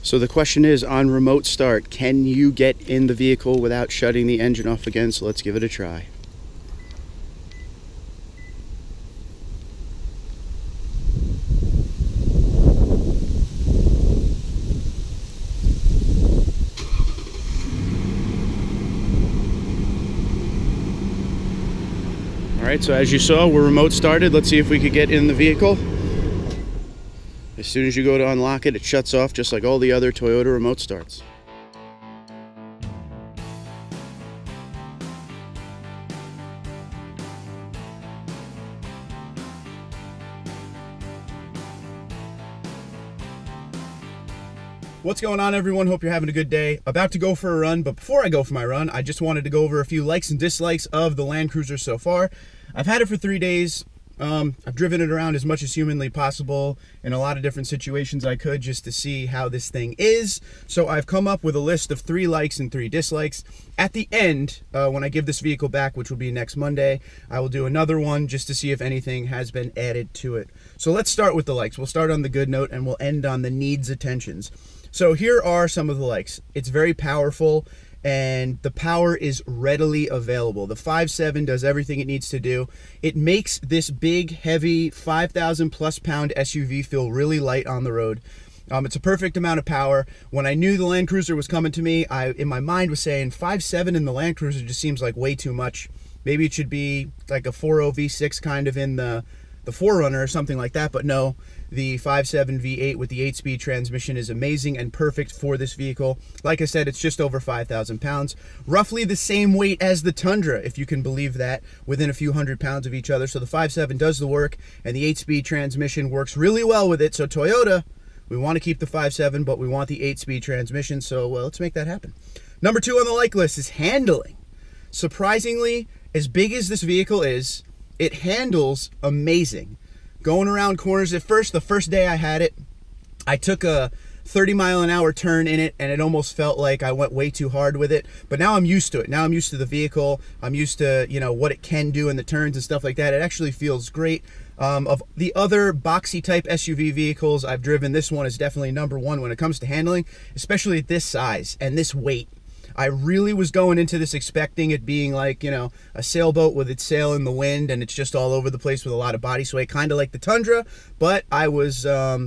So the question is, on remote start, can you get in the vehicle without shutting the engine off again? So let's give it a try. Alright, so as you saw, we're remote started. Let's see if we could get in the vehicle. As soon as you go to unlock it, it shuts off just like all the other Toyota remote starts. What's going on, everyone? Hope you're having a good day. About to go for a run, but before I go for my run, I just wanted to go over a few likes and dislikes of the Land Cruiser so far. I've had it for 3 days. I've driven it around as much as humanly possible in a lot of different situations I could just to see how this thing is. So I've come up with a list of 3 likes and 3 dislikes. At the end, when I give this vehicle back, which will be next Monday, I will do another one just to see if anything has been added to it. So let's start with the likes. We'll start on the good note and we'll end on the needs attentions. So here are some of the likes. It's very powerful, and the power is readily available. The 5.7 does everything it needs to do. It makes this big, heavy, 5,000 plus pound SUV feel really light on the road. It's a perfect amount of power. When I knew the Land Cruiser was coming to me, in my mind was saying 5.7 in the Land Cruiser just seems like way too much. Maybe it should be like a 4.0 V6 kind of in the 4Runner or something like that, but no. The 5.7 V8 with the 8-speed transmission is amazing and perfect for this vehicle. Like I said, it's just over 5,000 pounds. Roughly the same weight as the Tundra, if you can believe that, within a few hundred pounds of each other. So the 5.7 does the work, and the 8-speed transmission works really well with it. So Toyota, we want to keep the 5.7, but we want the 8-speed transmission, so let's make that happen. Number 2 on the like list is handling. Surprisingly, as big as this vehicle is, it handles amazing. Going around corners at first, the first day I had it, I took a 30-mile-an-hour turn in it, and it almost felt like I went way too hard with it. But now I'm used to it. Now I'm used to the vehicle. I'm used to, you know, what it can do in the turns and stuff like that. It actually feels great. Of the other boxy type SUV vehicles I've driven, this one is definitely number 1 when it comes to handling, especially at this size and this weight. I really was going into this expecting it being like, you know, a sailboat with its sail in the wind and it's just all over the place with a lot of body sway, kind of like the Tundra, but I was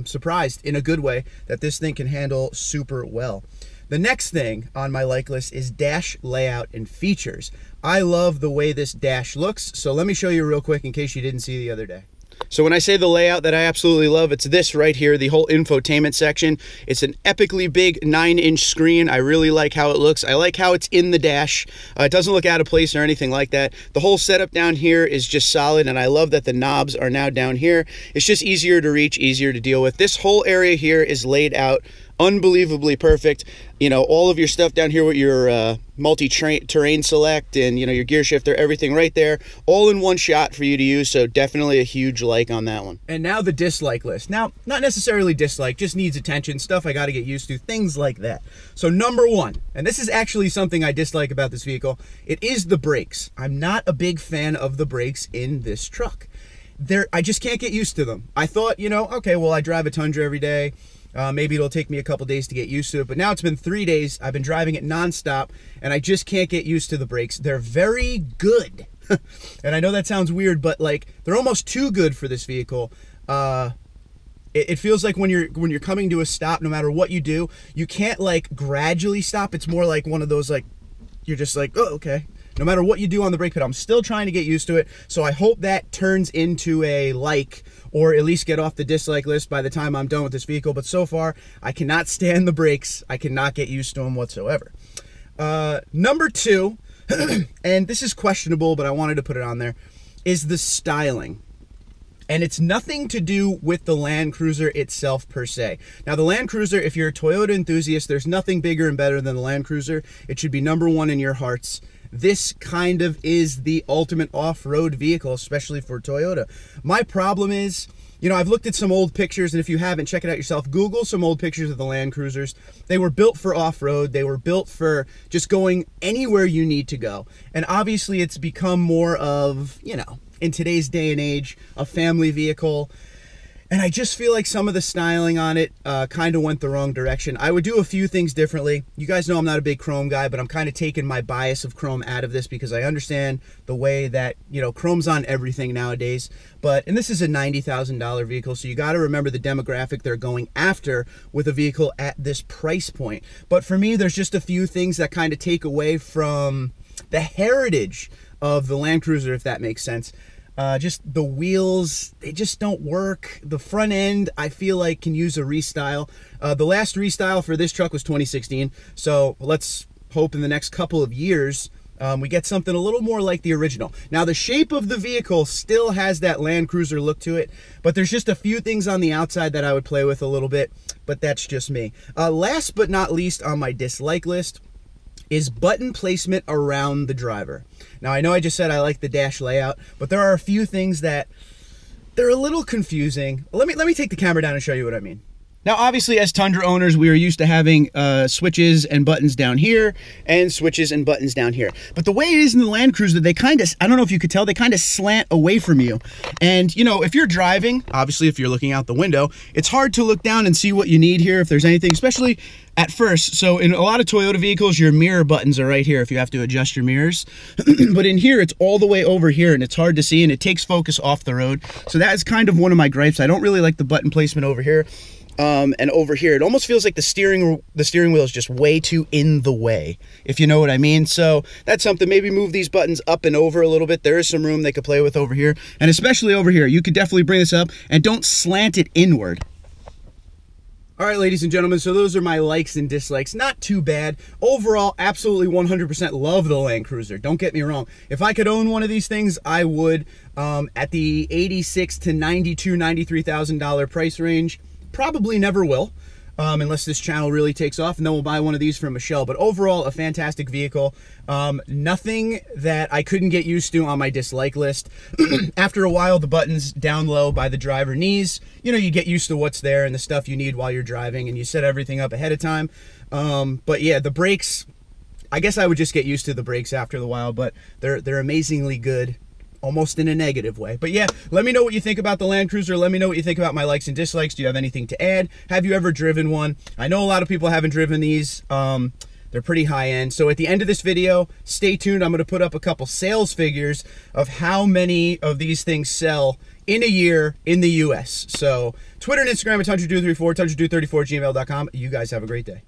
surprised in a good way that this thing can handle super well. The next thing on my like list is dash layout and features. I love the way this dash looks, so let me show you real quick in case you didn't see the other day. So when I say the layout that I absolutely love, it's this right here, the whole infotainment section. It's an epically big 9-inch screen. I really like how it looks. I like how it's in the dash. It doesn't look out of place or anything like that. The whole setup down here is just solid, and I love that the knobs are now down here. It's just easier to reach, easier to deal with. This whole area here is laid out unbelievably perfect. You know, all of your stuff down here with your multi-terrain select and, you know, your gear shifter, everything right there, all in one shot for you to use. So definitely a huge like on that one. And now the dislike list. Now, not necessarily dislike, just needs attention, stuff I got to get used to, things like that. So number 1, and this is actually something I dislike about this vehicle, it is the brakes. I'm not a big fan of the brakes in this truck. I just can't get used to them. I thought, you know, okay, well, I drive a Tundra every day. Maybe it'll take me a couple days to get used to it, but now it's been 3 days. I've been driving it nonstop, and I just can't get used to the brakes. They're very good. And I know that sounds weird, but like they're almost too good for this vehicle. It feels like when you're coming to a stop, no matter what you do, you can't like gradually stop. It's more like one of those, like, you're just like, oh, okay. No matter what you do on the brake pedal, I'm still trying to get used to it. So I hope that turns into a like, or at least get off the dislike list by the time I'm done with this vehicle. But so far, I cannot stand the brakes. I cannot get used to them whatsoever. Number 2, and this is questionable, but I wanted to put it on there, is the styling. And it's nothing to do with the Land Cruiser itself per se. Now, the Land Cruiser, if you're a Toyota enthusiast, there's nothing bigger and better than the Land Cruiser. It should be number 1 in your hearts. This kind of is the ultimate off-road vehicle, especially for Toyota. My problem is, you know, I've looked at some old pictures, and if you haven't, check it out yourself. Google some old pictures of the Land Cruisers. They were built for off-road. They were built for just going anywhere you need to go. And obviously, it's become more of, you know, in today's day and age, a family vehicle. And I just feel like some of the styling on it kind of went the wrong direction. I would do a few things differently. You guys know I'm not a big chrome guy, but I'm kind of taking my bias of chrome out of this because I understand the way that, you know, chrome's on everything nowadays. And this is a $90,000 vehicle, so you got to remember the demographic they're going after with a vehicle at this price point. But for me, there's just a few things that kind of take away from the heritage of the Land Cruiser, if that makes sense. Just the wheels, they just don't work. The front end, I feel like, can use a restyle. The last restyle for this truck was 2016, so let's hope in the next couple of years we get something a little more like the original. Now, the shape of the vehicle still has that Land Cruiser look to it, but there's just a few things on the outside that I would play with a little bit, but that's just me. Last but not least on my dislike list is button placement around the driver. Now, I know I just said I like the dash layout, but there are a few things that they're a little confusing. Let me take the camera down and show you what I mean. Now, obviously, as Tundra owners, we are used to having switches and buttons down here and switches and buttons down here. But the way it is in the Land Cruiser, they kind of, I don't know if you could tell, they kind of slant away from you. And, you know, if you're driving, obviously, if you're looking out the window, it's hard to look down and see what you need here, if there's anything, especially at first. So in a lot of Toyota vehicles, your mirror buttons are right here if you have to adjust your mirrors. But in here, it's all the way over here, and it's hard to see, and it takes focus off the road. So that is kind of one of my gripes. I don't really like the button placement over here. And over here, it almost feels like the steering wheel is just way too in the way, if you know what I mean. So that's something. Maybe move these buttons up and over a little bit. There is some room they could play with over here, and especially over here, you could definitely bring this up and don't slant it inward. All right, ladies and gentlemen, so those are my likes and dislikes. Not too bad. Overall, absolutely 100% love the Land Cruiser. Don't get me wrong. If I could own one of these things, I would. At the $86,000 to $92,000, $93,000 price range, probably never will, unless this channel really takes off, and then we'll buy one of these from Michelle. But overall, a fantastic vehicle. Nothing that I couldn't get used to on my dislike list. After a while, the buttons down low by the driver knees, you know, you get used to what's there and the stuff you need while you're driving, and you set everything up ahead of time. But yeah, the brakes, I guess I would just get used to the brakes after a while, but they're amazingly good. Almost in a negative way. But yeah, let me know what you think about the Land Cruiser. Let me know what you think about my likes and dislikes. Do you have anything to add? Have you ever driven one? I know a lot of people haven't driven these. They're pretty high end. So at the end of this video, stay tuned. I'm going to put up a couple sales figures of how many of these things sell in a year in the US. So Twitter and Instagram at Tundra234, Tundra234@gmail.com. You guys have a great day.